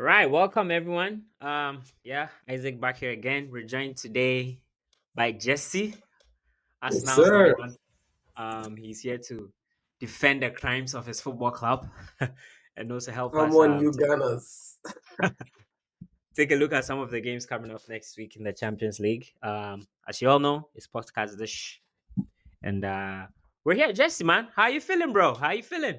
All right, welcome everyone. Isaac back here again. We're joined today by Jesse, Yes, Arsenal's number sir. one. He's here to defend the crimes of his football club and also help Come us on, you Gunners. take a look at some of the games coming up next week in the Champions League. As you all know, it's podcast dish, and we're here. Jesse, man, how you feeling, bro? How you feeling?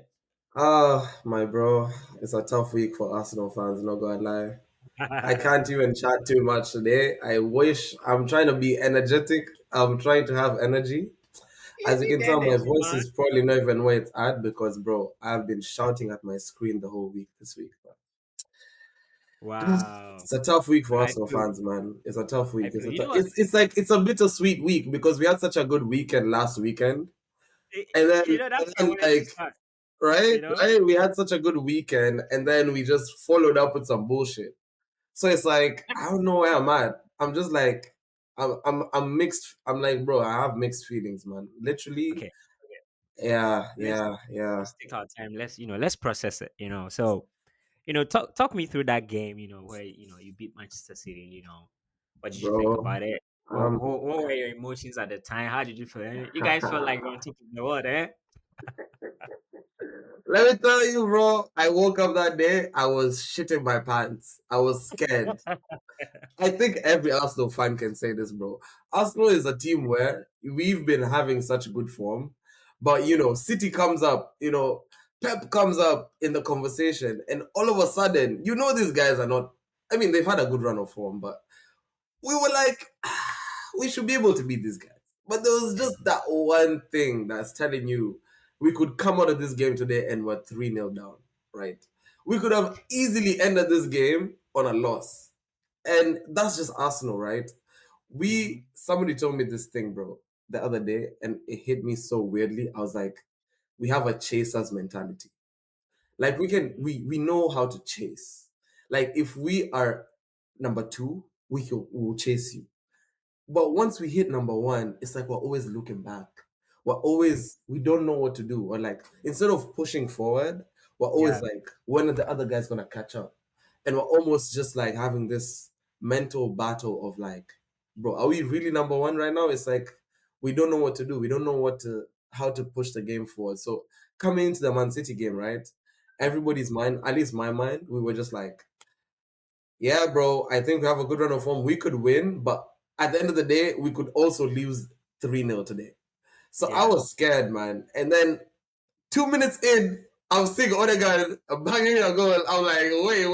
My bro, it's a tough week for Arsenal fans, not gonna lie. I can't even chat too much today. I wish I'm trying to be energetic. I'm trying to have energy. You As you need can the tell, my energy, voice man. is probably not even where it's at because, bro, I've been shouting at my screen the whole week this week. Wow, It's a tough week for I Arsenal feel fans, man. It's a tough I week. feel. You know what? It's like it's a bittersweet week because we had such a good weekend last weekend, That's and what I then wanted to like start. right? You know? Right? We had such a good weekend, and then we just followed up with some bullshit. So it's like I don't know where I'm at. I'm just like I'm mixed. I'm like, bro, I have mixed feelings, man. Literally, Okay. yeah, Let's yeah, yeah, let's take our time. Let's process it. So talk me through that game. Where you beat Manchester City. What did you think bro. about it? Um, What were your emotions at the time? How did you feel? You guys felt like you're on top of the world, eh? let me tell you, bro. I woke up that day. I was shitting my pants. I was scared. I think every Arsenal fan can say this, bro. Arsenal is a team where we've been having such good form, but City comes up, Pep comes up in the conversation, and all of a sudden, these guys are not. I mean, they've had a good run of form, but we were like, we should be able to beat these guys. But there was Yeah, just that one thing that's telling you we could come out of this game today and we're 3-0 down, right? We could have easily ended this game on a loss. And that's just Arsenal, right? hmm Somebody told me this thing, bro, the other day, and it hit me so weirdly. I was like, we have a chasers mentality. Like we know how to chase. Like if we are number two, we'll chase you. But once we hit number one, it's like we're always looking back. We don't know what to do. We're like, instead of pushing forward, we're always yeah, like, when are the other guys gonna catch up? And we're almost just like having this mental battle of like, bro, are we really number one right now? It's like we don't know what to do. We don't know how to push the game forward. So coming into the Man City game, right? Everybody's mind, at least my mind, we were just like, yeah, bro, I think we have a good run of form. We could win, but at the end of the day, we could also lose 3-0 today. So I yeah. was scared, man. And then 2 minutes in, I was seeing Odegaard banging a goal. I'm like, wait.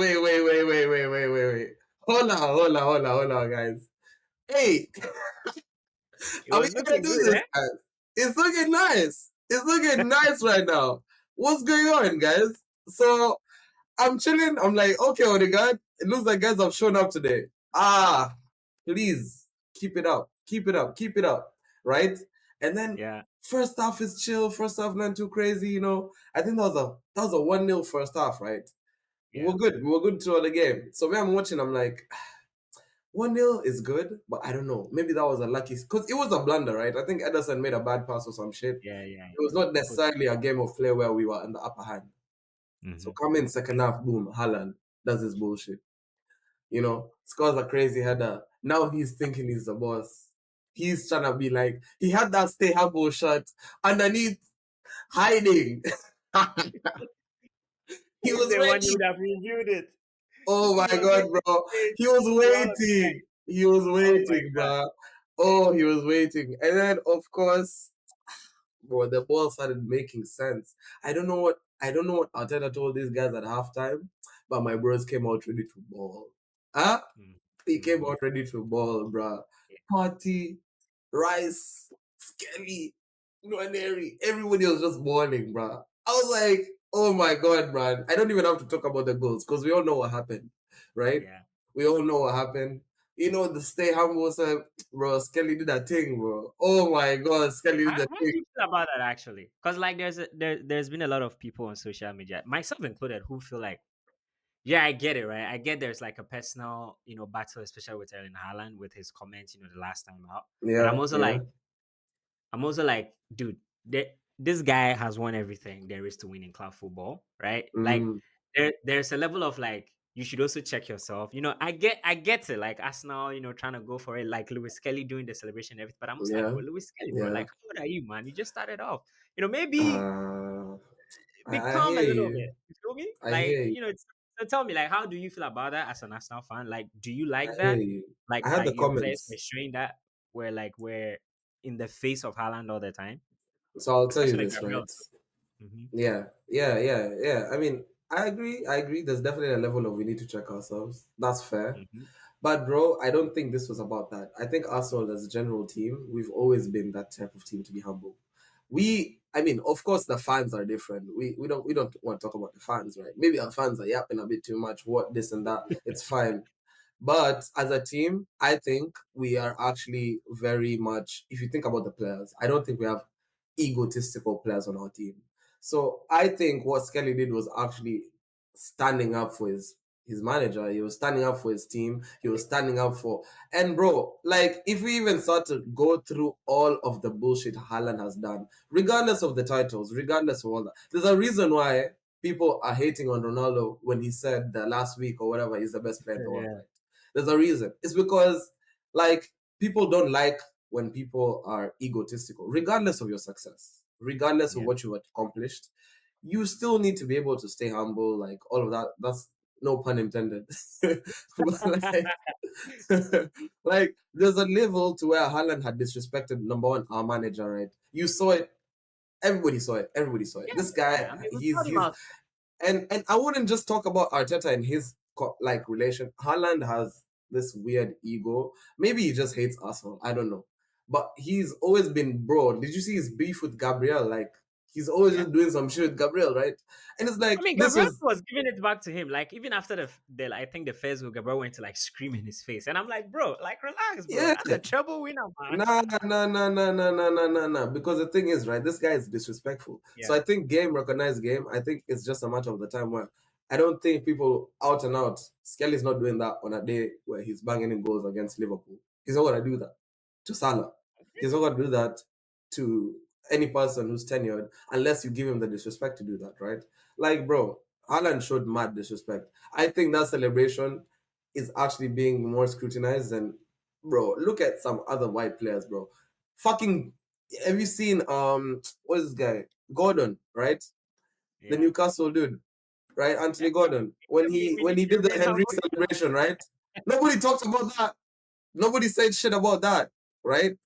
Hold on, guys. Hey, It are we was gonna looking do good, this, eh? guys? It's looking nice. It's looking nice right now. What's going on, guys? So I'm chilling. I'm like, okay, Odegaard, it looks like guys have shown up today. Please keep it up, keep it up, keep it up, right? And then Yeah, first half is chill. First half not too crazy. I think that was a 1-0 first half, right? We yeah, were good. We were good throughout the game. So when I'm watching, I'm like, 1-0 is good, but I don't know. Maybe that was a lucky because it was a blunder, right? I think Ederson made a bad pass or some shit. yeah. It was not Put. necessarily a game of play where we were in the upper hand. So hmm come in second half, boom, Haaland does his bullshit. Scores a crazy header. Now he's thinking he's the boss. He's trying to be like, he had that stay humble shot underneath, hiding. He He's was the one who waiting. would have reviewed it. Oh my He was god, going to bro. say He was throughout the waiting. night. He was Oh my waiting, god. bro. Oh, he was waiting. And then of course, bro, the ball started making sense. I don't know what Arteta told these guys at halftime, but my bros came out ready to ball. Huh? He came Mm-hmm. out ready to ball, bruh. Party, Rice, Skelly, Nwaneri, everybody was just balling, bruh. I was like, oh my god, man. I don't even have to talk about the goals because we all know what happened, right? Yeah. We all know what happened. The stay humble stuff, bro. Skelly did that thing, bro. Oh my god, Skelly did that How thing. do you feel about that actually? Because like there's been a lot of people on social media, myself included, who feel like, yeah, I get it, right? I get there's like a personal, battle, especially with Erling Haaland with his comments, the last time out. But Yeah, yeah. I'm also like, dude, this guy has won everything there is to win in club football, right? Like Mm, there's a level of like, you should also check yourself. I get it, like Arsenal, trying to go for it, like Lewis Kelly doing the celebration and everything. But I'm just like, Yeah, bro, Lewis Kelly, bro, yeah. like, how old are you, man? You just started off. Maybe Uh, I become a hear little bit. you. You feel me? I Like, hear you. so tell me, like, how do you feel about that as an Arsenal fan? Like, do you I like hear that? you. Like I had that the your players were comments, showing that we're in the face of Haaland all the time, so I'll tell you especially this, Gabriel. right? Mm-hmm. Yeah. I mean, I agree. I agree. There's definitely a level of we need to check ourselves. That's fair. Mm-hmm. But bro, I don't think this was about that. I think Arsenal as a general team, we've always been that type of team to be humble. I mean, of course the fans are different. We don't want to talk about the fans, right? Maybe our fans are yapping a bit too much, what this and that. It's fine. But as a team, I think we are actually very much, if you think about the players, I don't think we have egotistical players on our team. So I think what Skelly did was actually standing up for his manager. He was standing up for his team. He was standing up for, and bro, like if we even start to go through all of the bullshit Haaland has done, regardless of the titles, regardless of all that, there's a reason why people are hating on Ronaldo when he said that last week or whatever he's the best player in the world, Yeah, right? There's a reason. It's because like people don't like when people are egotistical, regardless of your success, regardless of yeah. what you've accomplished. You still need to be able to stay humble, like all of that. That's no pun intended. But like, like there's a level to where Haaland had disrespected number one our manager, right? You saw it. Everybody saw it. Everybody saw it. Yeah, This yeah. guy, I mean, we called him he's out. and I wouldn't just talk about Arteta and his like relation. Haaland has this weird ego. Maybe he just hates Arsenal. I don't know. But he's always been bro. Did you see his beef with Gabriel? Like he's always Yeah. just doing some shit with Gabriel, right? And it's I like mean, this Gabriel was was giving it back to him. Like even after I think the first goal, Gabriel went to like scream in his face, and I'm like, bro, like relax, bro. yeah. That's a treble winner, man. Nah. Because the thing is, right, this guy is disrespectful. So Yeah, I think game recognized game. I think it's just a matter of the time where I don't think people out and out. Skelly's not doing that on a day where he's banging in goals against Liverpool. He's not gonna do that to Salah. He's not gonna do that to any person who's tenured unless you give him the disrespect to do that, right? Like, bro, Haaland showed mad disrespect. I think that celebration is actually being more scrutinized than bro, look at some other white players, bro. Fucking have you seen what is this guy? Gordon, right? The yeah, Newcastle dude, right? yeah. Anthony Gordon. When he We when need he to did the raise our Henry voice. celebration, right? Nobody talked about that. Nobody said shit about that, right?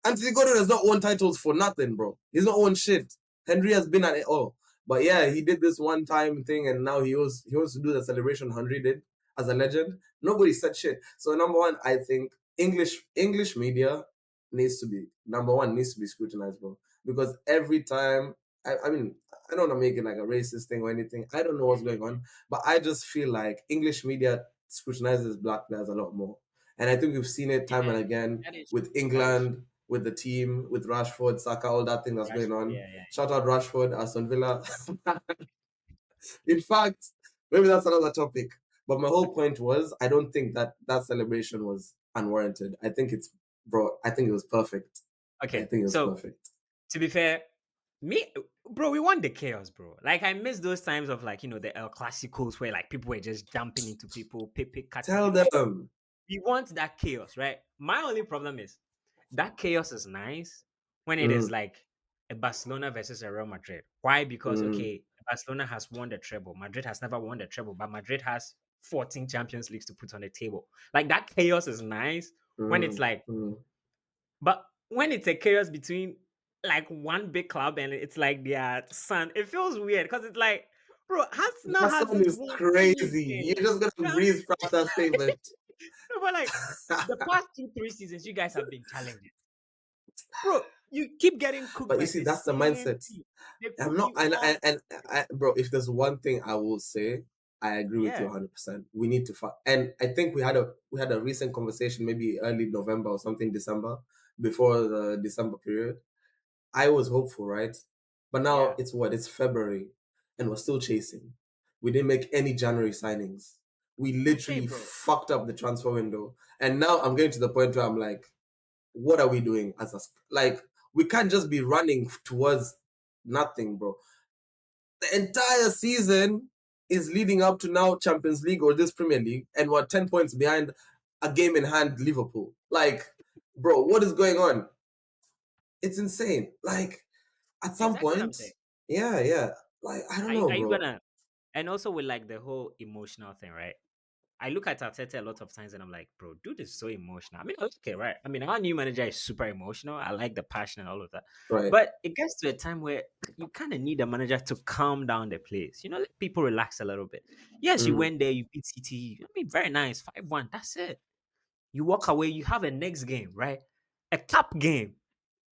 Anthony Gordon has not won titles for nothing, bro. He's not won shit. Henry has been at it all. But yeah, he did this one time thing and now he wants to do the celebration Henry did as a legend. Nobody said shit. So number one, I think English media needs to be scrutinized, bro. Because every time I mean, I don't want to make it like a racist thing or anything. I don't know Yeah, what's going on. But I just feel like English media scrutinizes black players a lot more. And I think we've seen it time yeah. and again That is with true. That is true. England, with the team, with Rashford, Saka, all that thing that's going Rashford, on. yeah, yeah. Shout out Rashford, Aston Villa. In fact, maybe that's another topic. But my whole point was, I don't think that that celebration was unwarranted. I think it's, bro, I think it was perfect. I Okay, think it was so perfect. to be fair, me, bro, we want the chaos, bro. Like I miss those times of like the El Clasicos where like people were just jumping into people, Pepe cutting Tell people. Like them. we want that chaos, right? My only problem is that chaos is nice when it is Mm, like a Barcelona versus a Real Madrid. Why? Because mm, okay, Barcelona has won the treble. Madrid has never won the treble, but Madrid has 14 Champions Leagues to put on the table. Like that chaos is nice when it's mm, like, mm. but when it's a chaos between like one big club and it's like their son, it feels weird because it's like, bro, Arsenal That song hasn't is won crazy. You're anything. just gonna Champ- breeze past that statement. No, but like the past 2, 3 seasons, you guys have been challenging, bro. You keep getting cooked But you by see, the that's the same mindset. team. They I'm cook not, you all. bro. If there's one thing I will say, I agree with you Yeah, 100%. We need to fight, and I think we had a recent conversation, maybe early November or something, December, before the December period. I was hopeful, right? But now yeah. it's what? It's February, and we're still chasing. We didn't make any January signings. We Okay, literally bro. fucked up the transfer window, and now I'm getting to the point where I'm like, what are we doing as a like? We can't just be running towards nothing, bro. The entire season. is leading up to now Champions League or this Premier League, and we're 10 points behind a game in hand Liverpool. Like, bro, what is going on? It's insane. Like, at some Exactly what I'm point, saying. yeah, yeah. Like, I don't know, Are you bro. gonna, and also with like the whole emotional thing, right? I look at Arteta a lot of times and I'm like, bro, dude is so emotional. I mean, okay, right. I mean, our new manager is super emotional. I like the passion and all of that. Right. But it gets to a time where you kind of need a manager to calm down the place. You know, let people relax a little bit. Yes, you Mm. went there, you beat City. I mean, very nice. 5-1. That's it. You walk away, you have a next game, right? A cup game.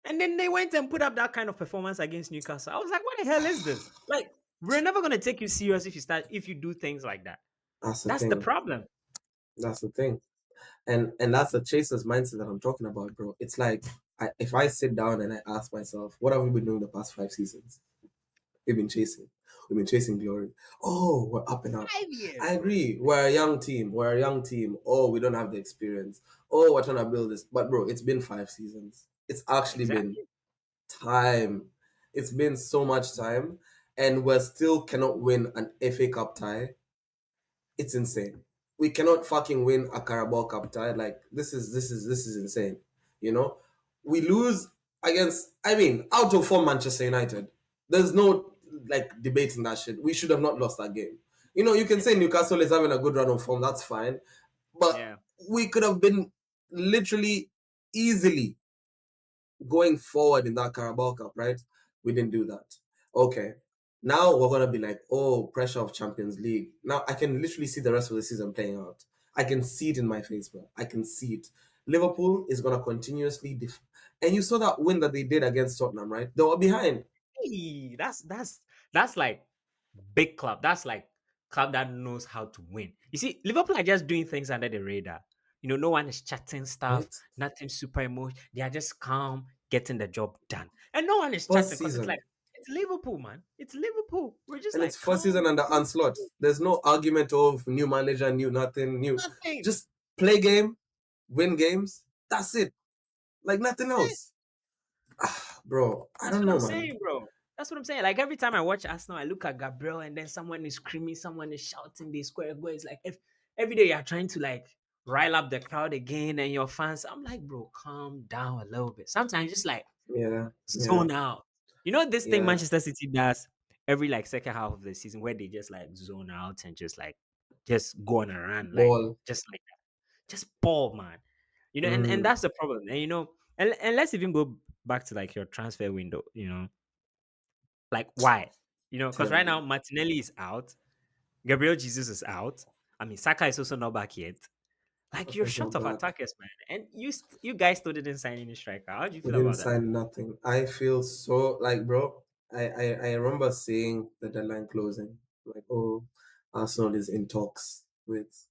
And then they went and put up that kind of performance against Newcastle. I was like, what the hell is this? Like, we're never gonna take you serious if you do things like that. That's the That's the thing. problem. That's the thing. And that's the chaser's mindset that I'm talking about, bro. It's like if I sit down and I ask myself, what have we been doing the past 5 seasons? We've been chasing. We've been chasing glory. Oh, we're up and up. 5 years, I bro. agree. We're a young team. We're a young team. Oh, we don't have the experience. Oh, we're trying to build this. But bro, it's been 5 seasons. It's actually been Exactly. time. It's been so much time, and we still cannot win an FA Cup tie. It's insane. We cannot fucking win a Carabao Cup tie. Like this is insane. You know, we lose against. I mean, out of form Manchester United. There's no like debating that shit. We should have not lost that game. You know, you can say Newcastle is having a good run of form. That's fine, but Yeah. we could have been literally easily going forward in that Carabao Cup, right? We didn't do that. Okay. Now we're gonna be like, oh, pressure of Champions League. Now I can literally see the rest of the season playing out. I can see it in my face, bro. I can see it. Liverpool is gonna continuously and you saw that win that they did against Tottenham, right? They were behind. Hey, that's like big club. That's like club that knows how to win. You see, Liverpool are just doing things under the radar. You know, no one is chatting stuff, Right? nothing super emotional. They are just calm, getting the job done. And no one is First chatting because it's like season. it's Liverpool, man. It's Liverpool. We're just And it's like first season calm, under cool, onslaught. There's no argument of new manager, new nothing, new. nothing. Just play game, win games. That's it. Like nothing else. Bro, I That's don't what know, I'm man. saying, bro. That's what I'm saying. Like every time I watch Arsenal, I look at Gabriel and then someone is screaming, someone is shouting, they square a goal. It's like if every day you're trying to like rile up the crowd again and your fans. I'm like, bro, calm down a little bit. Sometimes just like Yeah, yeah, zone out. You know this thing yeah. Manchester City does every like second half of the season where they just like zone out and just go on a run, like Ball. just like just ball, man. You know, and Mm, that's the problem. And you know, and let's even go back to like your transfer window, you know. Like, why? You know, because right terrible. now Martinelli is out, Gabriel Jesus is out. I mean, Saka is also not back yet. Like, you're Saka's short not of back. attackers, man. And you guys still didn't sign any striker. How do you We feel didn't about that? sign nothing. I feel so like, bro. I remember seeing the deadline closing. Like, oh, Arsenal is in talks with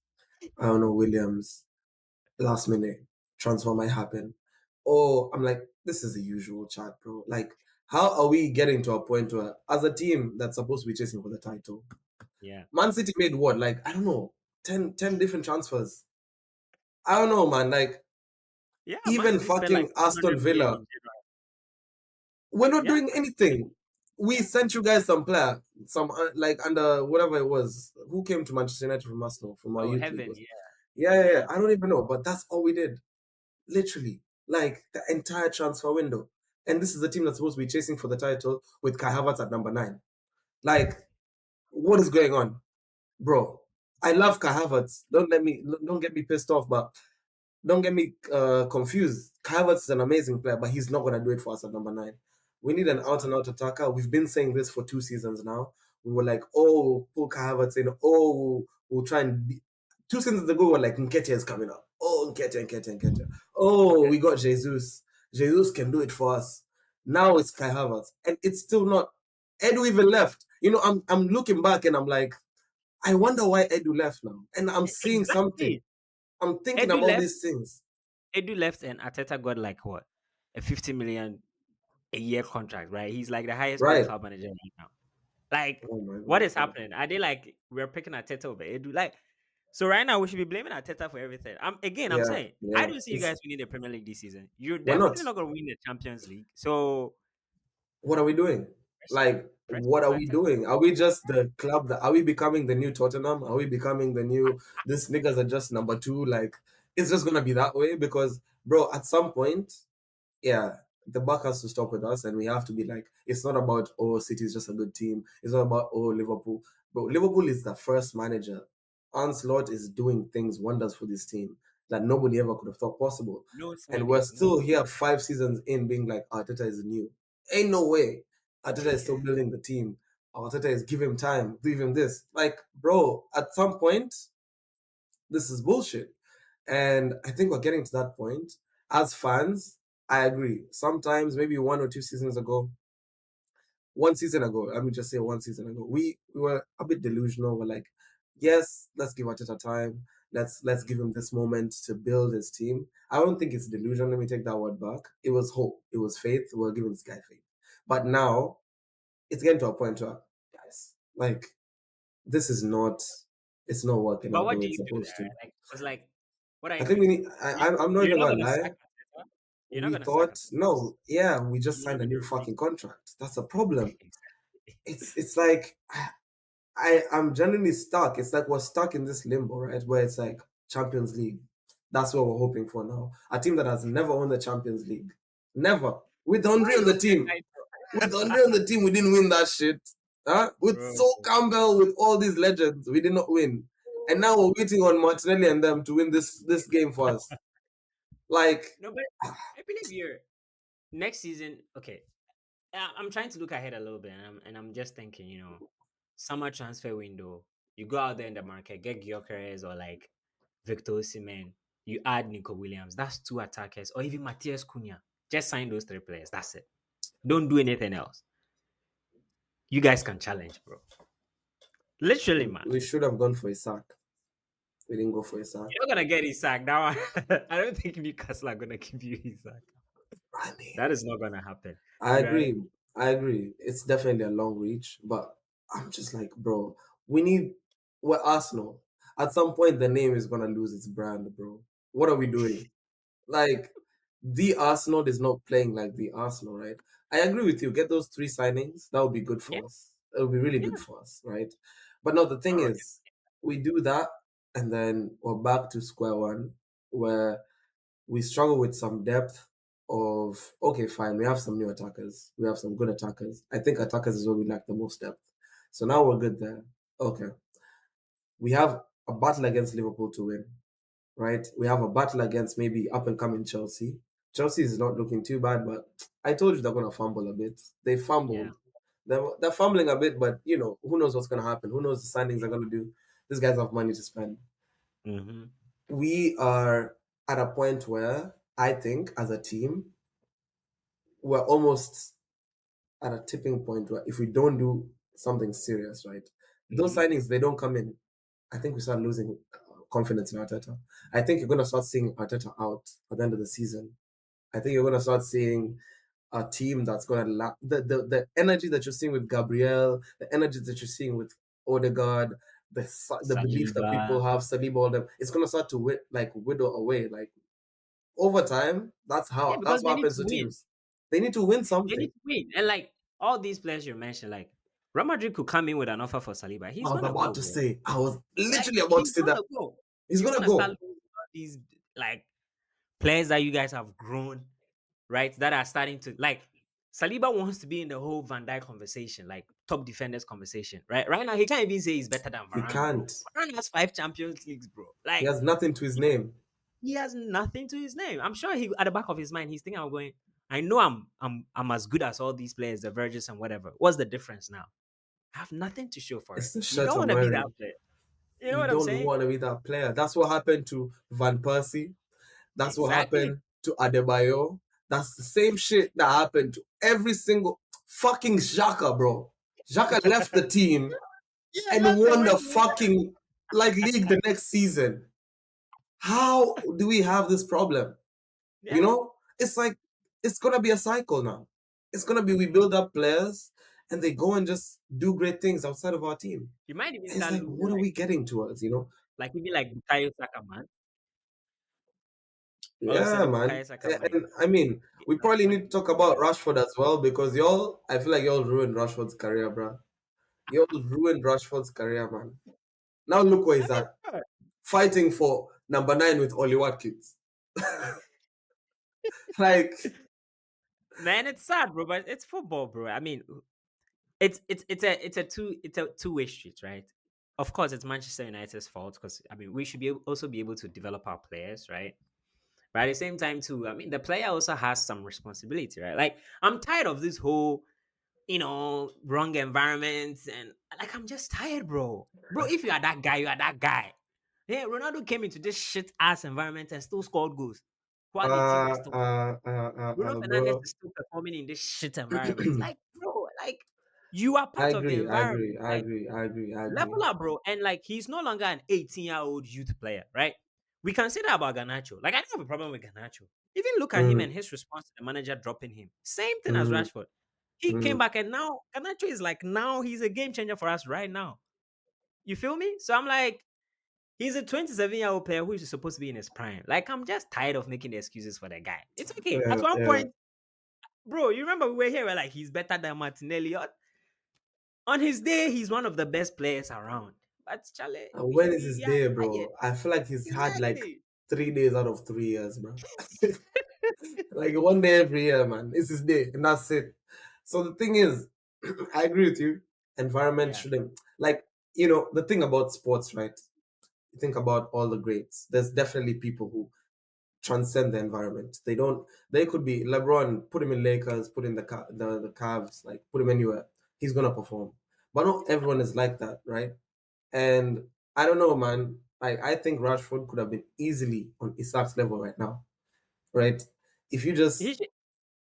I don't know Williams. Last minute transfer might happen. Oh, I'm like, this is the usual chat, bro. Like, how are we getting to a point where, as a team that's supposed to be chasing for the title, Yeah. Man City made what? Like, I don't know, 10 different transfers. I don't know, man. Like, Yeah, Man even City spent like fucking Aston 200 million Villa, in January. we're not Yeah, doing anything. We sent you guys some player, some like under whatever it was. Who came to Manchester United from Arsenal from our oh, youth league? heaven. Was Yeah. yeah, yeah, yeah. Yeah. I don't even know, but that's all we did, literally, like the entire transfer window. And this is the team that's supposed to be chasing for the title with Kai Havertz at number 9. Like, what is going on, bro? I love Kai Havertz. Don't get me pissed off, but don't get me confused. Havertz is an amazing player, but he's not going to do it for us at number 9. We need an He's out not. and out attacker. We've been saying this for 2 seasons now. We were like, oh, pull Havertz in. Oh, we'll try and be. 2 seasons ago, we were like, Nketiah is coming up. Oh, Nketiah, Nketiah, Nketiah. Oh, Okay. we got Jesus. Jesus can do it for us. Now it's Kai Havertz. And it's still not. Edu even left. You know, I'm looking back and I'm like, I wonder why Edu left now. And I'm seeing something. Exactly. I'm thinking Edu about left. these things. Edu left and Ateta got like what? A 50 million a year contract, right? He's like the highest paid Right. club manager right now. Like, Oh my what god, is bro. happening? Are they like we're picking Arteta over Edu? Like, so right now we should be blaming Arteta for everything. I'm Yeah, saying I yeah. don't see you It's guys winning the Premier League this season. You're we're not. definitely not going to win the Champions League. So What are we doing? Like, Press what are we Arteta. doing? Are we just the club that are we becoming the new Tottenham? Are we becoming the new this niggas are just number two? Like, it's just gonna be that way because bro, at some point, yeah, the buck has to stop with us and we have to be like, it's not about oh City is just a good team. It's not about oh Liverpool. Bro, Liverpool is the first manager. Onslaught is doing things wonders for this team that nobody ever could have thought possible. No And we're signing. No still here signing. 5 seasons in being like Arteta is new. Ain't no way. Arteta is still building the team. Arteta is give him time, give him this. Like, bro, at some point, this is bullshit. And I think we're getting to that point. As fans, I agree. Sometimes, maybe 1 or 2 seasons ago, 1 season ago, let me just say 1 season ago, we were a bit delusional. We're like, yes, let's give Arteta time. Let's give him this moment to build his team. I don't think it's delusion. Let me take that word back. It was hope. It was faith. We're giving this guy faith. But now it's getting to a point where, guys, like this is not. It's not working But out the what way do it's you do supposed there? to. Like, cause like, what are you I think gonna we do? need. You, I'm not you're even not gonna gonna lie. sack Arteta. You're not We gonna sack thought Arteta. no, yeah, we just You're signed a gonna new replace. fucking contract. That's a problem. It's like I'm genuinely stuck. It's like we're stuck in this limbo, right? Where it's like Champions League. That's what we're hoping for now. A team that has never won the Champions League. Never. With Why Andre you on the don't win team. With Andre on the team, we didn't win that shit. Huh? With title, Sol Campbell, with all these legends, we did not win. And now we're waiting on Martinelli and them to win this game for us. Like, No, but I believe you're next season. Okay, I'm trying to look ahead a little bit, and I'm just thinking, summer transfer window. You go out there in the market, get Gyökeres or like Victor Osimhen. You add Nico Williams. That's two attackers, or even Matthias Cunha. Just sign those three players. That's it. Don't do anything else. You guys can challenge, bro. Literally, man. we should have gone for a sack. We didn't go for a sack. You're not gonna get Isak. That one, I don't think Newcastle are gonna give you Isak. I mean, That is not gonna happen, I right? agree. I agree. It's definitely a long reach, but I'm just like, bro, we need. We're Arsenal. At some point, the name is gonna lose its brand, bro. What are we doing? Like, the Arsenal is not playing like the Arsenal, right? I agree with you. Get those three signings. That would be good Yeah, for us. It would be really yeah. good for us, right? But no, the thing Oh, is, we do that, and then we're back to square one, where we struggle with some depth of okay, fine, we have some new attackers, we have some good attackers. I think attackers is where we lack the most depth. So now we're good there. Okay. We have a battle against Liverpool to win, right? We have a battle against maybe up and coming Chelsea. Chelsea is not looking too bad, but I told you they're gonna fumble a bit. They yeah. fumbled. They're fumbling a bit, but who knows what's gonna happen? Who knows the signings they're gonna do? These guys have money to spend. Mm-hmm. We are at a point where I think as a team we're almost at a tipping point where if we don't do something serious, right, those Mm-hmm. signings they don't come in. I think we start losing confidence in Arteta. I think you're gonna start seeing Arteta out at the end of the season. I think you're gonna start seeing a team that's gonna the energy that you're seeing with Gabriel, the energy that you're seeing with Odegaard, the belief that Saliba. people have, Saliba, all them. It's gonna start to whittle away. Like over time, Yeah, that's because what they need happens to to win. teams. They need to win They something. need to win. And like all these players you mentioned, like Real Madrid could come in with an offer for Saliba. I He's was gonna about go, to bro. say, I was Like literally about to he's say that gonna go. he's He's gonna gonna start go. losing all these like players that you guys have grown, right? That are starting to like Saliba wants to be in the whole Van Dijk conversation, like top defenders conversation, right? Right now, he can't even say he's better than He Varane, bro. can't. Varane has 5 Champions Leagues, bro. He Like has nothing to his name. he has nothing to his name. I'm sure he at the back of his mind, he's thinking I'm going, I know I'm as good as all these players, the Verges and whatever. What's the difference now? I have nothing to show for it. It's the You shirt don't I'm want to be that wearing. player. You know You what I'm don't saying? want to be that player. That's what happened to Van Persie. That's what Exactly. happened to Adebayo. That's the same shit that happened to every single fucking Xhaka, bro. Xhaka left the team Yeah, and that's the won word. the fucking like league the next season. How do we have this problem? Yeah. It's like it's gonna be a cycle now. It's gonna be we build up players and they go and just do great things outside of our team. You might even And it's start like, losing what are we getting towards? like even like Bukayo Saka, man. All of a Yeah, sudden, man. Bukayo Saka might And I mean, get we that probably need to money. talk about Rashford as well because y'all, I feel like y'all ruined Rashford's career, bro. Y'all ruined Rashford's career, man. Now look where I he's mean, at, bro, fighting for number nine with Oli Watkins. Like, man, it's sad, bro, but it's football, bro. I mean, it's a two-way street, right? Of course, it's Manchester United's fault because I mean we should also be able to develop our players, right? But at the same time, too, I mean the player also has some responsibility, right? Like I'm tired of this whole wrong environments and like I'm just tired, bro. Bro, if you are that guy, you are that guy. Yeah, Ronaldo came into this shit ass environment and still scored goals while the team was still. Bruno Fernandez bro. is still performing in this shit environment. Like, bro, like you are part of the I environment. agree, I Like, agree, I agree, I agree. level up, bro. And like he's no longer an 18-year-old youth player, right? We can say that about Ganacho. Like, I don't have a problem with Ganacho. Even look at him and Mm, his response to the manager dropping him. Same thing as mm, Rashford. He came mm. back and now Ganacho is like now he's a game changer for us right now. You feel me? So I'm like, he's a 27-year-old player who is supposed to be in his prime. Like, I'm just tired of making the excuses for the guy. It's okay. At Yeah, one yeah. point, bro, you remember we were here, we're like, he's better than Martinelli. On his day, he's one of the best players around. But Charlie, And when is we his are day, tired. bro? I feel like he's had like Exactly. 3 days out of 3 years, bro. Like one day every year, man. It's his day, and that's it. So the thing is, I agree with you. Environment Yeah. shouldn't like the thing about sports, right? You think about all the greats. There's definitely people who transcend the environment. They don't. They could be LeBron. Put him in Lakers. Put in the Cavs. Like put him anywhere. He's gonna perform. But not everyone is like that, right? And I don't know, man. Like I think Rashford could have been easily on Isak's level right now, right? If you He just should.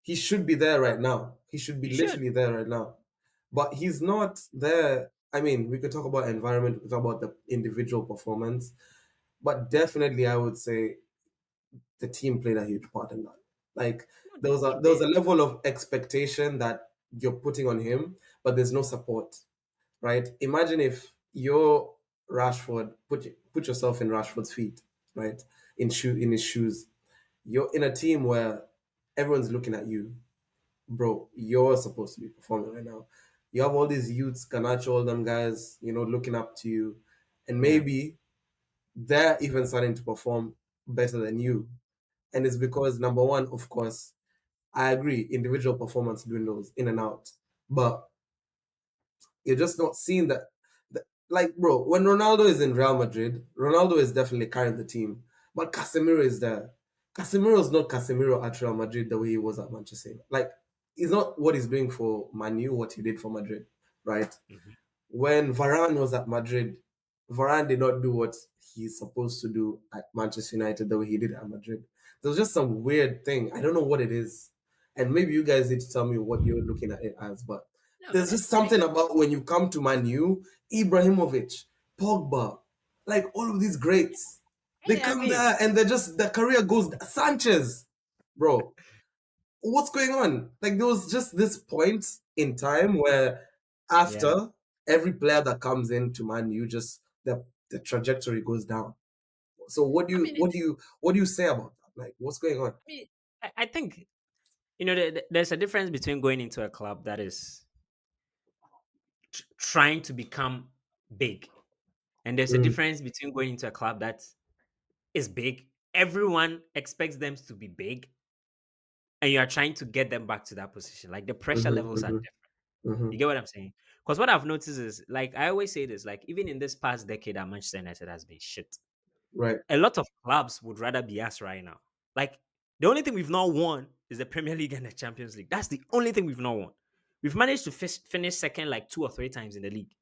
he should be there right now. He should be He should. literally there right now. But he's not there. I mean, we could talk about environment, we could talk about the individual performance, but definitely I would say the team played a huge part in that. Like No, there the was a team there was did. a level of expectation that you're putting on him, but there's no support, right? Imagine if you're Rashford, put yourself in Rashford's feet, right? In his shoes. You're in a team where everyone's looking at you, bro. You're supposed to be performing right now. You have all these youths, Ganacho, all them guys, looking up to you, and Yeah. maybe they're even starting to perform better than you. And it's because number one, of course, I agree, individual performance dwindles in and out, but you're just not seeing that. Like, bro, when Ronaldo is in Real Madrid, Ronaldo is definitely carrying the team, but Casemiro is there. Casemiro is not Casemiro at Real Madrid the way he was at Manchester United. Like, he's not what he's doing for Manu, what he did for Madrid, right? Mhm. When Varane was at Madrid, Varane did not do what he's supposed to do at Manchester United the way he did at Madrid. There was just some weird thing. I don't know what it is. And maybe you guys need to tell me what you're looking at it as, but No, there's just it's like something about when you come to Manu, Ibrahimovic, Pogba, like all of these greats. They I come mean, there and they're just their career goes Sanchez, bro. What's going on? Like there was just this point in time where yeah. after every player that comes into Man U just the trajectory goes down. So I mean, what do you say about that? Like what's going on? I mean, I think there's a difference between going into a club that is trying to become big, and there's a Mm, difference between going into a club that is big. Everyone expects them to be big, and you are trying to get them back to that position. Like the pressure mhm, levels are mhm, different. mhm, You get what I'm saying? Because what I've noticed is, like I always say this, like even in this past decade, that Manchester United has been shit. right. A lot of clubs would rather be us right now. Like the only thing we've not won is the Premier League and the Champions League. That's the only thing we've not won. We've managed to finish second like two or three times in the league.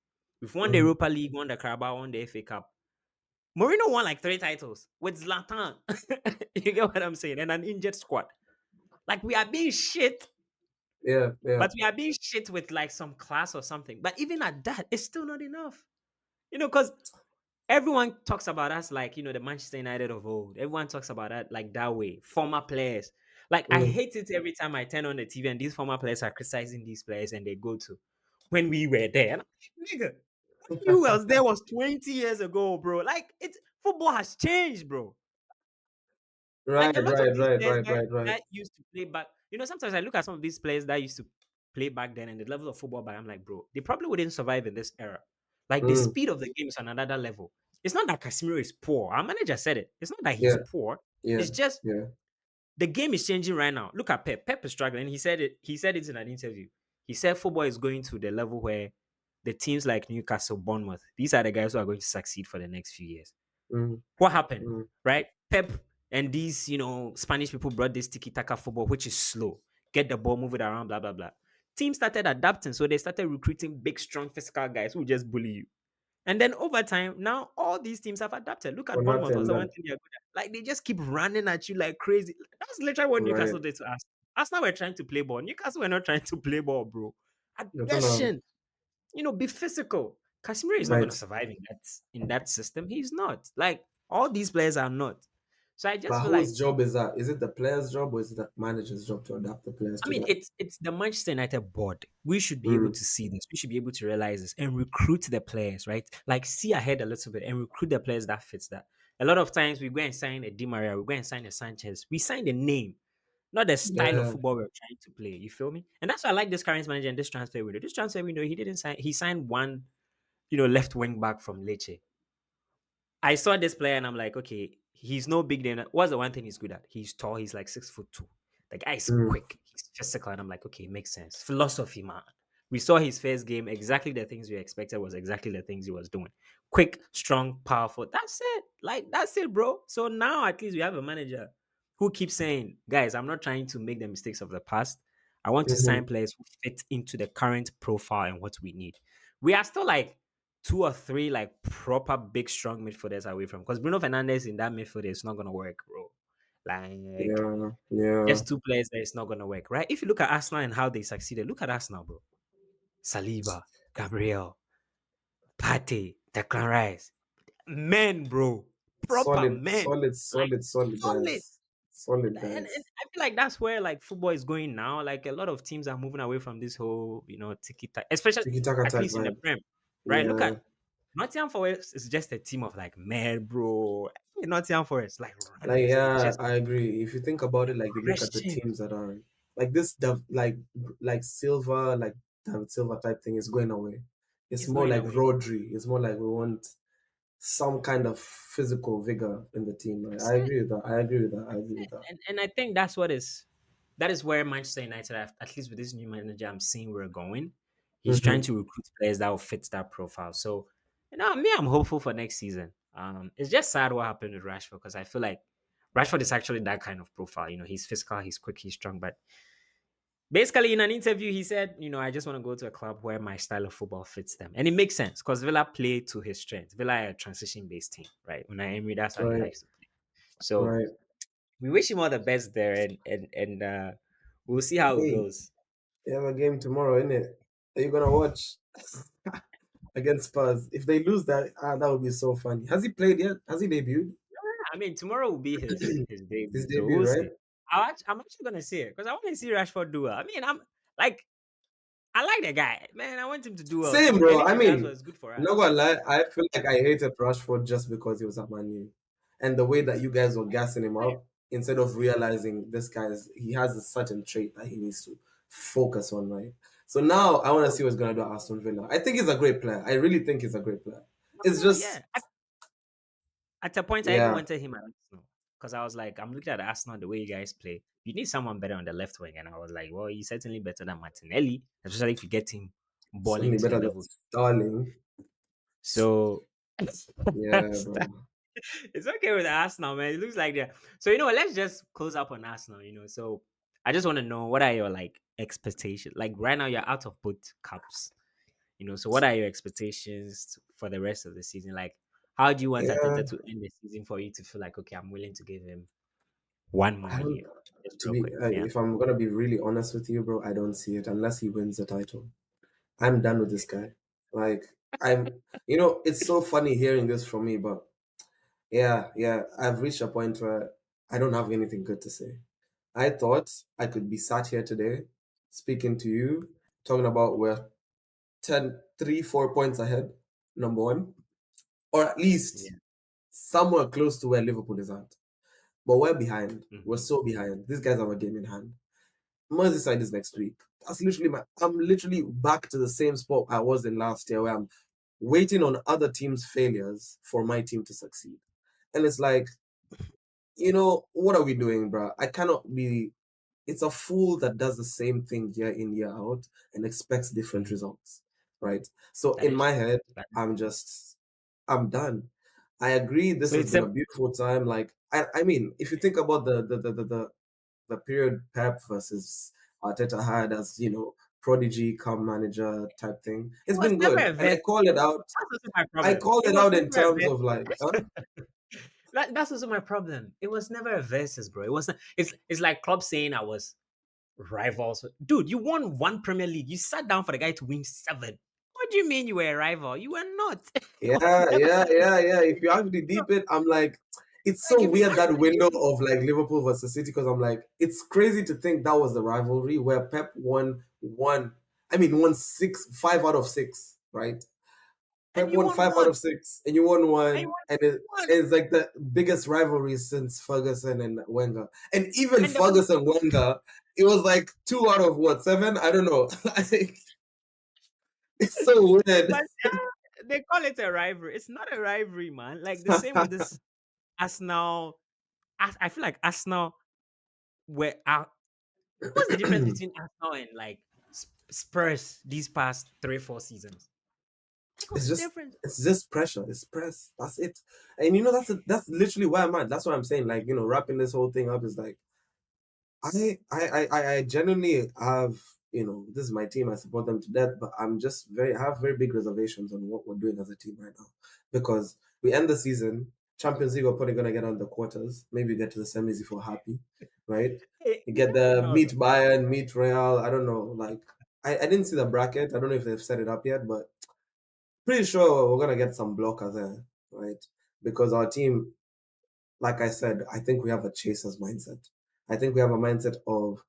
We've won the Mhm, Europa League, won the Carabao, won the FA Cup. Mourinho won like three titles with Zlatan. You get what I'm saying? And an injured squad. Like we are being shit, yeah, yeah. but we are being shit with like some class or something. But even at that, it's still not enough. Because everyone talks about us like, the Manchester United of old. Everyone talks about that like that way. Former players. Like I Mm. hate it every time I turn on the TV and these former players are criticizing these players and they go to when we were there. And I'm like, nigga, when you was there was 20 years ago, bro. Like it's football has changed, bro. Like a Right, lot of right, these right, players right, right, right. that used to play back. Sometimes I look at some of these players that used to play back then and the level of football, but I'm like, bro, they probably wouldn't survive in this era. Like the Mm, speed of the game is on another level. It's not that Casemiro is poor. Our manager said it. It's not that he's yeah, poor. yeah. It's just Yeah. the game is changing right now. Look at Pep. Pep is struggling. He said it. He said it in an interview. He said football is going to the level where the teams like Newcastle, Bournemouth, these are the guys who are going to succeed for the next few years. Mm, What happened? mm, Right? Pep and these, Spanish people brought this tiki taka football, which is slow. Get the ball, move it around, blah, blah, blah. Teams started adapting. So they started recruiting big, strong, physical guys who just bully you. And then over time, now all these teams have adapted. Look at for Bournemouth. nothing. What's the one That thing they're good at? Like they just keep running at you like crazy. That's literally what right. Newcastle did to us. Arsenal were trying to play ball. Newcastle were not trying to play ball, bro. You're gonna Aggression. Be physical. Casemiro is not going right. to survive in that system. He's not. Like all these players are not. So I just But feel whose like job is that? Is it the player's job or is it the manager's job to adapt the players I to mean, that? it's the Manchester United board. We should be able Mm, to see this. We should be able to realize this and recruit the players, right? Like see ahead a little bit and recruit the players that fits that. A lot of times we go and sign a Di Maria, we go and sign a Sanchez. We sign the name, not the style of yeah. football we're trying to play. You feel me? And that's why I like this current manager and this transfer window. This transfer window, he didn't sign. He signed one, left wing back from Lecce. I saw this player and I'm like, okay, he's no big deal. What's the one thing he's good at? He's tall. He's like 6'2". The guy is Mm, quick. He's physical. And I'm like, okay, makes sense. Philosophy, man. We saw his first game. Exactly the things we expected was exactly the things he was doing. Quick, strong, powerful. That's it. Like, that's it, bro. So now at least we have a manager who keeps saying, guys, I'm not trying to make the mistakes of the past. I want to sign mhm. players who fit into the current profile and what we need. We are still like two or three like proper big strong midfielders away from because Bruno Fernandez in that midfield is not gonna work, bro. Like Yeah, yeah. just two players that it's not gonna work, right? If you look at Arsenal and how they succeeded, look at Arsenal, bro. Saliba, Gabriel, Pate, Declan Rice, men, bro, proper Solid, men, solid, like solid, solid solid. guys. Solid And guys. I feel like that's where like football is going now. Like a lot of teams are moving away from this whole, tiki taka, especially Tiki taka at type least in the vibe. Prem, right? Look Yeah. at Nottingham Forest is just a team of like man, bro. Nottingham Forest, like Like runners, like yeah, just I agree. If you think about it, like you look at the aggression. teams that are like this, like Silva, like David Silva type thing is going away. It's It's more going like away. Rodri. It's more like we want some kind of physical vigor in the team. Right? That's I it. agree with that. I agree with that. I That's agree with it. that. And I think that is where Manchester United, at least with this new manager, I'm seeing we're going. He's trying Hmm. to recruit players that will fit that profile. So, me, I'm hopeful for next season. It's just sad what happened with Rashford because I feel like Rashford is actually that kind of profile. He's physical, he's quick, he's strong. But basically, in an interview, he said, I just want to go to a club where my style of football fits them. And it makes sense because Villa play to his strength. Villa are a transition based team, right? When I Emery, that's how he Right, likes to play. So right. we wish him all the best there, and we'll see how it Hey, goes. you have a game tomorrow, innit? Are you gonna watch against Spurs? If they lose that, that would be so funny. Has he played yet? Has he debuted? I mean, tomorrow will be his His debut, so debut, we'll right? see. I'm actually gonna see it because I want to see Rashford do well. I mean, like, I like the guy, man. I want him to do well Same, too, and bro. if I he does well, mean, it's good for I'm not us. gonna lie. I feel like I hated Rashford just because he was at Man U, and the way that you guys were gassing him Same. up instead of realizing this guy's he has a certain trait that he needs to focus on, right? So now I want to see what's gonna do at Aston Villa. I think he's a great player. I really think he's a great player. It's No, yeah. just, At a point, I even yeah, wanted him at Arsenal because I was like, I'm looking at Arsenal the way you guys play. You need someone better on the left wing, and I was like, well, he's certainly better than Martinelli, especially if you get him balling certainly to the better than level. Starling. So Yeah, bro. it's okay with Arsenal, man. It looks like that. So let's just close up on Arsenal. So I just want to know what are your like expectations? Like right now, you're out of both cups. So what are your expectations for the rest of the season? Like, how do you want Yeah, Ateta to end the season for you to feel like okay, I'm willing to give him one I more don't. year, just To real be, quick? Yeah. if I'm gonna be really honest with you, bro, I don't see it unless he wins the title. I'm done with this guy. Like it's so funny hearing this from me, but yeah, yeah, I've reached a point where I don't have anything good to say. I thought I could be sat here today speaking to you, talking about we're 10, 3, 4 points ahead, number one, or at least Yeah. somewhere close to where Liverpool is at. but we're behind. We're Mhm. so behind. These guys have a game in hand. Merseyside is next week. That's literally I'm literally back to the same spot I was in last year, where I'm waiting on other teams' failures for my team to succeed. And it's like, what are we doing, bro? I cannot be. It's a fool that does the same thing year in, year out and expects different Mhm. results, right? So That in is my true. head, That is I'm true. just, I'm done. I agree. This So has it's been a a beautiful time. Like, I mean, if you think about the period Pep versus Arteta had as, prodigy come manager type thing, it it's was been never good. a And I versus call it though. out. That's also my I problem. call It it was out in never a terms of versus. like, huh? That's also my problem. It was never a versus, bro. It was not, it's like club saying I was rivals. Dude, you won one Premier League. You sat down for the guy to win seven. What do you mean you were a rival? You were not. It was Yeah, never yeah, yeah, yeah. If you actually no, deep it, I'm like, it's like so if you weird that actually window of like Liverpool versus City because I'm like, it's crazy to think that was the rivalry where Pep won six, 5 out of 6, right? and Pep you won won five out one. of six, and you won And you one, won and one. it's like the biggest rivalry since Ferguson and Wenger, and even And there was Ferguson Wenger, it was like 2 out of what 7? I don't know. Like, it's so weird. but they call it a rivalry. It's not a rivalry, man. Like the same with this Arsenal. I feel like Arsenal were what's the difference between Arsenal and like Spurs these past 3 4 seasons? Like what's It's the just difference? it's just pressure. It's press. That's it. And that's literally where I'm at. That's what I'm saying. Like, wrapping this whole thing up is like I genuinely have, this is my team. I support them to death, but I have very big reservations on what we're doing as a team right now. Because we end the season, Champions League, we're probably gonna get on the quarters, maybe get to the semis if we're happy, right? Hey, You you get never the know meet though. Bayern, meet Real, I don't know. Like I didn't see the bracket. I don't know if they've set it up yet, but pretty sure we're gonna get some blocker there, right? Because our team, like I said, I think we have a chaser's mindset. I think we have a mindset of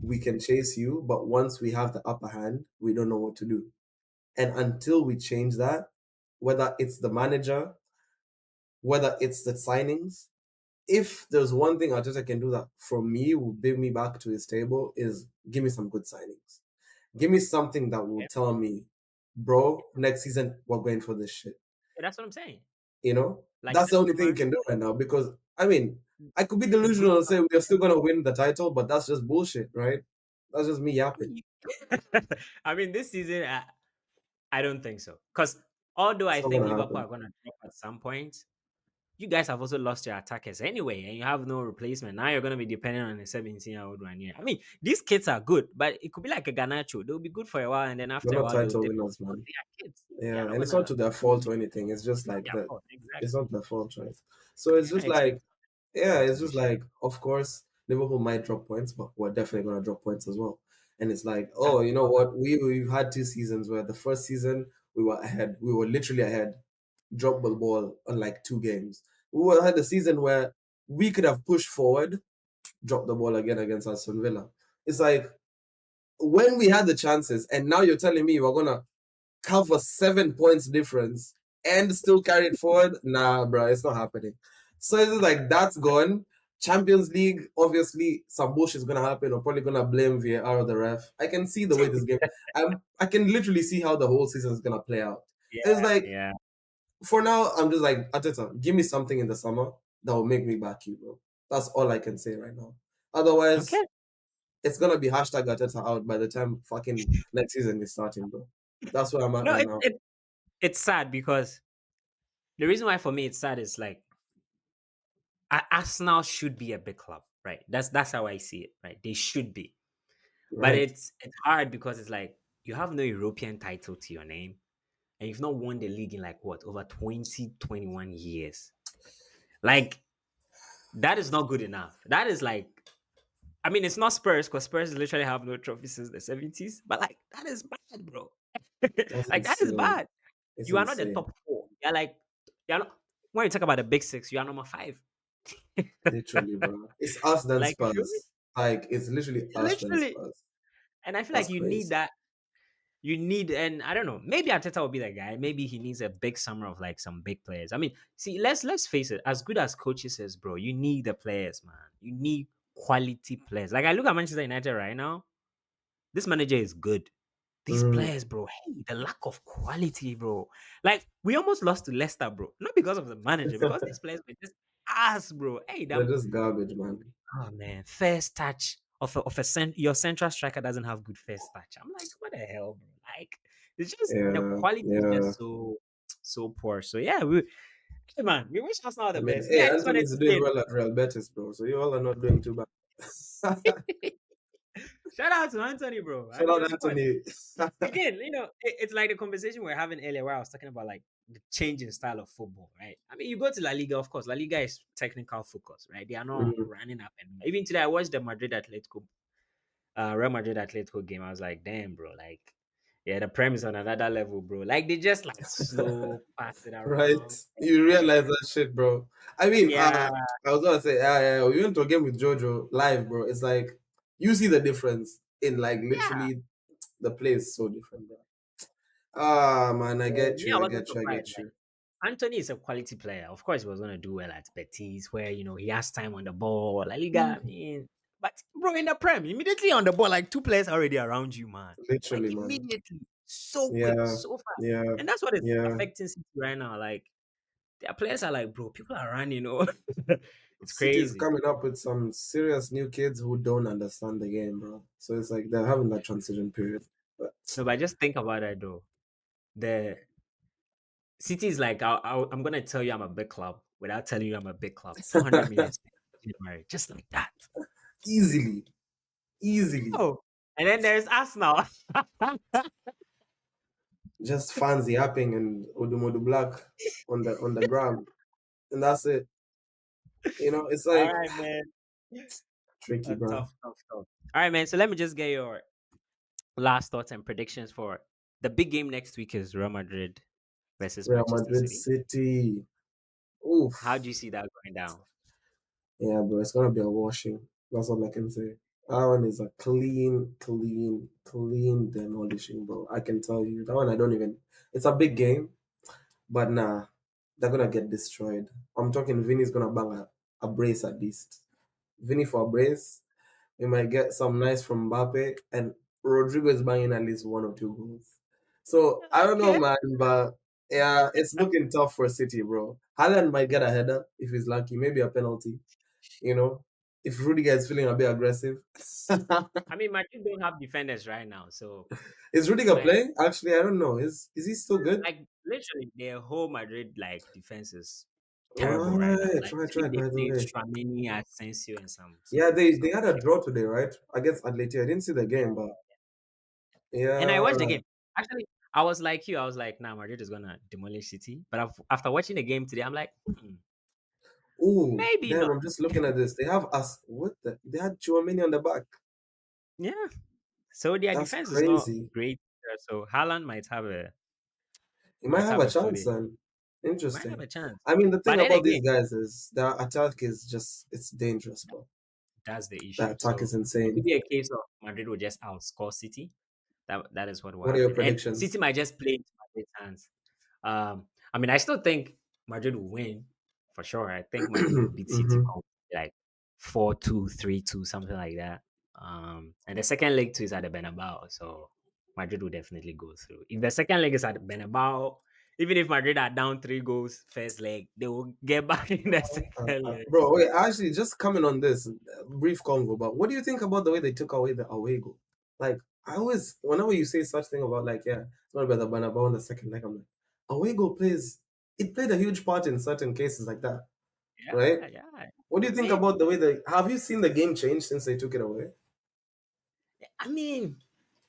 we can chase you, but once we have the upper hand, we don't know what to do. And until we change that, whether it's the manager, whether it's the signings, if there's one thing Arteta can do that for me will bring me back to his table is give me some good signings. Give me something that will Yeah, tell me, bro, next season we're going for this shit. that's what I'm saying. Like That's the this only thing you summer, can do right now because I mean, I could be good delusional and say we're still summer. gonna win the title, but that's just bullshit, right? That's just me yapping. I mean, this season, I don't think so. Because although It's I not think gonna Liverpool are happen. going to drop at some point, you guys have also lost your attackers anyway, and you have no replacement. Now you're going to be dependent on a 17-year-old one here. I mean, these kids are good, but it could be like a Ganacho. They'll be good for a while, and then They're after a not while, they'll title dip off winners, because man. they are kids. They are Yeah, not and going it's not to to their do fault or anything. It's just it's not like their that. fault. It's Exactly. not their fault, right? So it's You're not just like, expecting yeah, them to it's do just shit. like, of course, Liverpool might drop points, but we're definitely gonna drop points as well. And it's like, That's oh, you know what? We've had 2 seasons where the first season we were ahead. We were literally ahead, dropped the ball on like 2 games. Had a season where we could have pushed forward, dropped the ball again against Aston Villa. It's like when we had the chances, and now you're telling me we're gonna cover 7 points difference and still carry it forward. Nah, bro, it's not happening. So it's just like that's gone. Champions League, obviously, some bullshit is gonna happen. I'm probably gonna blame VAR or the ref. I can see the way this game. I can literally see how the whole season is gonna play out. It's yeah, like yeah. for now, I'm just like Ateta, give me something in the summer that will make me back you, bro. That's all I can say right now. Otherwise, Okay. it's gonna be hashtag Ateta out by the time fucking next season is starting, bro. That's where I'm at No, right now. it's sad because the reason why for me it's sad is like Arsenal should be a big club, right? That's how I see it, right? They should be, but Right. it's hard because it's like you have no European title to your name, and you've not won the league in like what over 20 21 years. Like that is not good enough. That is like, I mean, it's not Spurs because Spurs literally have no trophies since the 70s, but like that is bad, bro. That's Like that is insane. bad. It's You are not the insane. top four. You're like, you're not. When you talk about the big six, you are number five. Literally, bro. It's us than Like really, Spurs. Like it's literally us than literally. Spurs. And I feel That's like you crazy. need that. You need, and I don't know, maybe Arteta will be that guy. Maybe he needs a big summer of like some big players. I mean, see, let's face it. As good as coaches is, bro, you need the players, man. You need quality players. Like I look at Manchester United right now. This manager is good. These Mm, players, bro. Hey, the lack of quality, bro. Like we almost lost to Leicester, bro. Not because of the manager, because these players were just ass, bro. Hey, they're them. just garbage, man. Oh man, first touch your central striker doesn't have good first touch. I'm like, what the hell, bro? Like, it's just the Yeah, quality is yeah. just so poor. So yeah, hey, man, we wish Arsenal I the mean, best. Me, hey, I just wanted Anthony's to doing say well at Real Betis, bro. So you all are not doing too bad. shout out to Anthony, bro. I Shout mean, out of course. Anthony. Again, it's like the conversation we are having earlier where I was talking about like the change in style of football, right? I mean, you go to La Liga, of course. La Liga is technical focus, right? They are not Mm, running up and even today. I watched the Real Madrid Atletico game. I was like, damn, bro, like, yeah, the Prem is on another level, bro. Like they just like slow pass it right? around. You realize that shit, bro. I mean, Yeah, I was gonna say, we went to a game with Jojo live, bro. It's like you see the difference in like yeah. literally the play is so different, bro. Ah, man, I So get me, I you, I wasn't get you, I surprised. get Like you. Anthony is a quality player. Of course, he was gonna do well at Betis, where he has time on the ball. La Liga, I mean, but bro, in the Prem, immediately on the ball, like two players already around you, man. Like Literally, man. immediately, so quick, Yeah, so fast, yeah, and that's what is yeah. affecting City right now. Like their players are like, bro, people are running, it's City is crazy. coming up with some serious new kids who don't understand the game, bro. So it's like they're having that transition period. But No, but just think about it though. The City is like, I'm gonna tell you I'm a big club without telling you I'm a big club. 400 million spent in January, just like that. easily, easily, Oh, and then there's us now. just fans yapping and Odumodu Black on the gram, and that's it. You know, it's All like right, man. tricky, bro. Tough, tough, tough. All right, man. So let me just get your last thoughts and predictions for the big game next week is Real Madrid versus Real Manchester Madrid City. City. How do Oof. you see that going down? Yeah, bro, it's gonna be a washing. That's all I can say. That one is a clean, clean, clean demolishing, bro. I can tell you. That one I don't even it's a big game, but nah, they're gonna get destroyed. I'm talking Vinny's gonna bang a brace at least. Vinny for a brace. We might get some nice from Mbappe, and Rodrigo is banging at least one or two goals. So I don't know, Okay. man, but yeah, it's looking tough for City, bro. Haaland might get a header if he's lucky, maybe a penalty. You know, if Rudiger is feeling a bit aggressive. I mean, Madrid don't have defenders right now, so Is Rudiger like, playing? Actually, I don't know. Is he still good? literally, their whole Madrid like defense is terrible right now. Right, Like, right, I think right, they by the played way. Stramini, Asensio, and Yeah, they some had a shit. draw today, right? Against Atleti. I didn't see the game, but And I yeah, watched the game. Actually, I was like you. I was like, nah, Madrid is gonna demolish City. But after watching the game today, I'm like, ooh, maybe damn, not. I'm just looking at this. They have us. What the? They had Chouameni on the back. Yeah. So their That's defense is not crazy. great. So Haaland He might might have have a a chance footing. then. Might have Interesting. a chance. I mean, the But thing then about these again, guys is their attack is just, it's dangerous, bro. that's the Their issue. attack is So it could insane. be a case of Madrid will just outscore City. That is what will What are your happen. And predictions? City might just play into Madrid's hands. I mean, I still think Madrid will win for sure. I think Madrid will beat City Hmm. like 4-2, 3-2, something like that. And the second leg too is at the Bernabeu, so Madrid will definitely go through. If the second leg is at the Bernabeu, even if Madrid are down 3 goals first leg, they will get back in the second leg. Bro, So wait, actually, just coming on this brief convo, but what do you think about the way they took away the away goal? Like, I always, whenever you say such thing about, like, yeah, it's not about the Bernabeu in the second leg, I'm like, away goal it played a huge part in certain cases like that, right? yeah, yeah. What do I you think mean, about the way have you seen the game change since they took it away? I mean,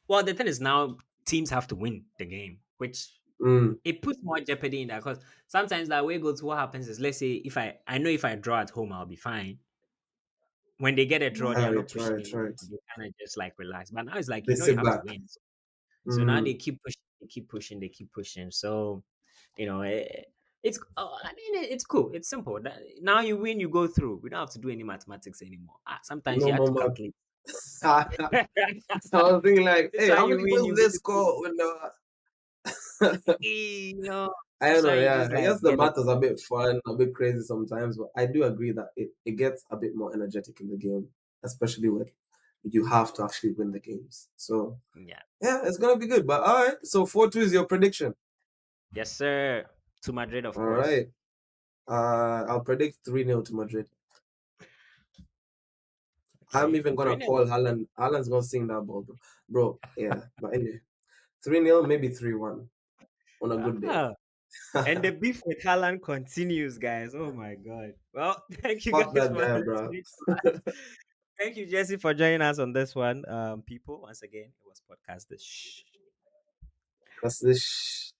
well, the thing is now teams have to win the game, which Mm, it puts more jeopardy in that because sometimes that way goes. What happens is, let's say if I know if I draw at home, I'll be fine. When they get a draw, they are not right, pushing right, anymore. right. They kind of just like relax. But now it's like They you sit have to back. win. So now Mm, they keep pushing, they keep pushing, they keep pushing. So it's I mean it's cool. It's simple. Now you win, you go through. We don't have to do any mathematics anymore. Sometimes no you have more to calculate. I was thinking like, This hey, one how you many win, goals you did they win big. score when You know, I don't this know, one you yeah. just I like guess the get the math is a bit fun, a bit crazy sometimes, but I do agree that it gets a bit more energetic in the game, especially when you have to actually win the games. So yeah. yeah, it's gonna be good. But all right, so 4-2 is your prediction. Yes, sir. To Madrid, of All course. right. I'll predict 3-0 to Madrid. I'm Okay. even gonna 3-0. call Haaland. Haaland's gonna sing that ball, bro. Bro, yeah. But anyway, 3-0, maybe 3-1 on a good day. Ah, and the beef with Haaland continues, guys. Oh my god. Well, thank you Fuck guys that for guy, bro. listening. Thank you, Jesse, for joining us on this one. People, once again, it was podcast. Shh. That's this.